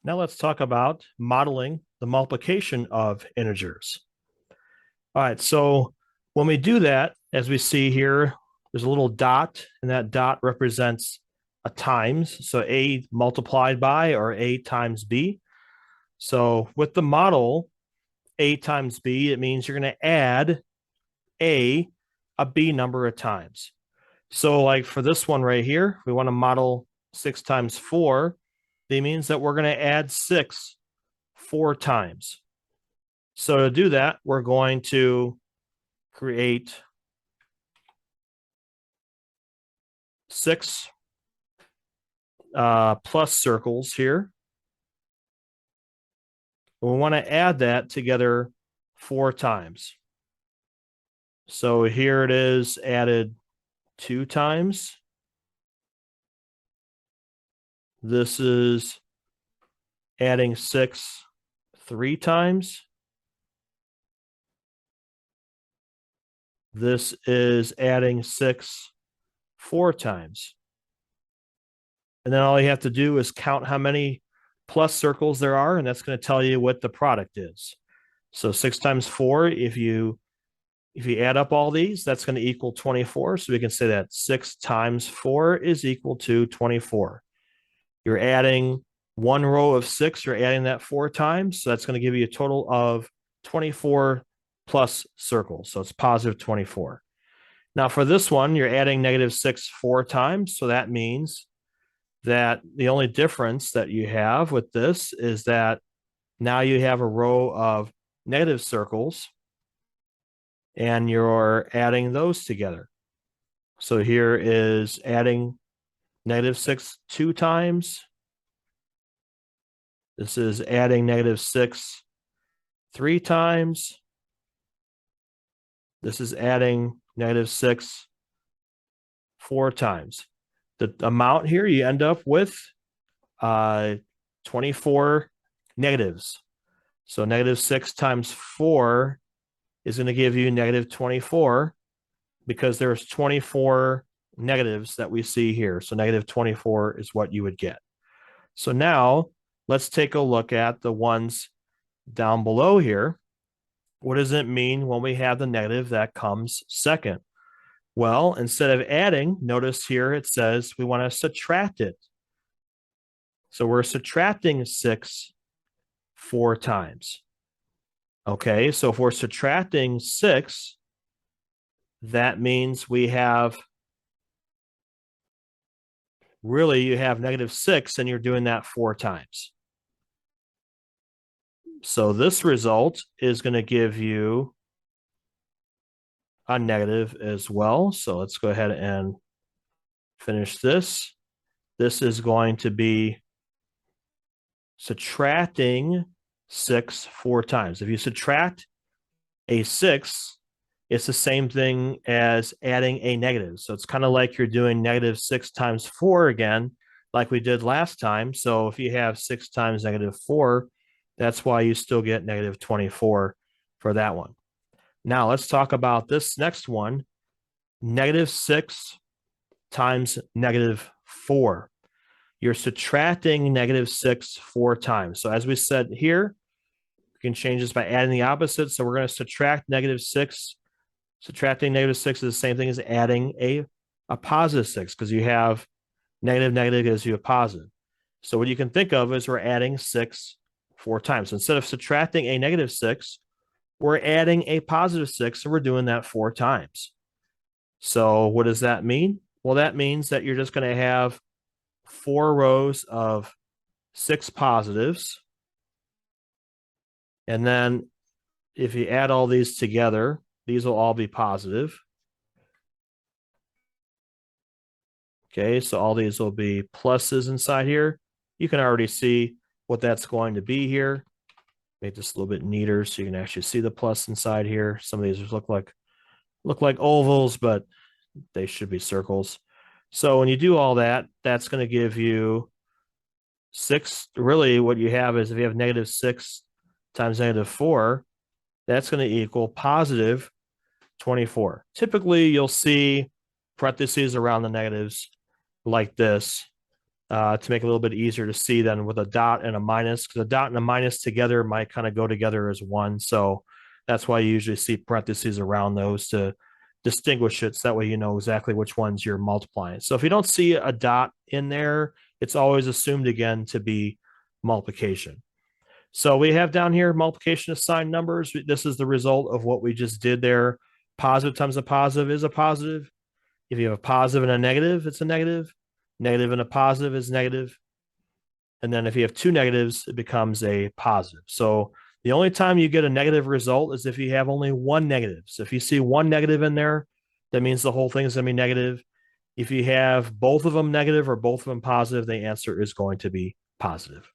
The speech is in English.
Now let's talk about modeling the multiplication of integers. All right, so when we do that, as we see here, there's a little dot, and that dot represents a times. So A multiplied by, or A times B. So with the model A times B, it means you're going to add a B number of times. So like for this one right here, we want to model 6 times 4. That means that we're going to add 6 4 times. So to do that, we're going to create 6 plus circles here. And we want to add that together 4 times. So here it is added 2 times. This is adding 6 3 times. This is adding 6 4 times. And then all you have to do is count how many plus circles there are, and that's going to tell you what the product is. So 6 times 4, if you add up all these, that's going to equal 24. So we can say that 6 times 4 is equal to 24. You're adding one row of 6, you're adding that 4 times. So that's going to give you a total of 24 plus circles. So it's positive 24. Now for this one, you're adding negative 6 4 times. So that means that the only difference that you have with this is that now you have a row of negative circles and you're adding those together. So here is adding negative 6 2 times. This is adding negative 6 3 times. This is adding negative 6 4 times. The amount here, you end up with 24 negatives. So negative 6 times 4 is going to give you negative 24 because there's 24 negatives that we see here. So negative 24 is what you would get. So now let's take a look at the ones down below here. What does it mean when we have the negative that comes second? Well, instead of adding, notice here it says we want to subtract it. So we're subtracting 6 4 times. Okay, so if we're subtracting 6, that means we have, really you have negative 6 and you're doing that 4 times. So this result is going to give you a negative as well. So let's go ahead and finish this. This is going to be subtracting 6 4 times. If you subtract a 6, it's the same thing as adding a negative. So it's kind of like you're doing negative 6 times 4 again, like we did last time. So if you have 6 times negative 4, that's why you still get negative 24 for that one. Now let's talk about this next one, negative 6 times negative 4. You're subtracting negative 6 4 times. So as we said here, we can change this by adding the opposite. So we're going to subtract negative 6. Subtracting negative 6 is the same thing as adding a positive 6 because you have negative, negative gives you a positive. So what you can think of is we're adding 6 4 times. So instead of subtracting a negative 6, we're adding a positive 6, and we're doing that 4 times. So what does that mean? Well, that means that you're just going to have 4 rows of 6 positives. And then if you add all these together, these will all be positive. Okay, so all these will be pluses inside here. You can already see what that's going to be here. Make this a little bit neater so you can actually see the plus inside here. Some of these look like ovals, but they should be circles. So when you do all that, that's going to give you 6. Really, what you have is if you have negative 6 times negative 4, that's going to equal positive 24. Typically, you'll see parentheses around the negatives like this. to make it a little bit easier to see than with a dot and a minus, because a dot and a minus together might kind of go together as one. So that's why you usually see parentheses around those to distinguish it. So that way you know exactly which ones you're multiplying. So if you don't see a dot in there, it's always assumed again to be multiplication. So we have down here multiplication of signed numbers. This is the result of what we just did there. Positive times a positive is a positive. If you have a positive and a negative, it's a negative. Negative and a positive is negative. And then if you have two negatives, it becomes a positive. So the only time you get a negative result is if you have only one negative. So if you see one negative in there, that means the whole thing is going to be negative. If you have both of them negative or both of them positive, the answer is going to be positive.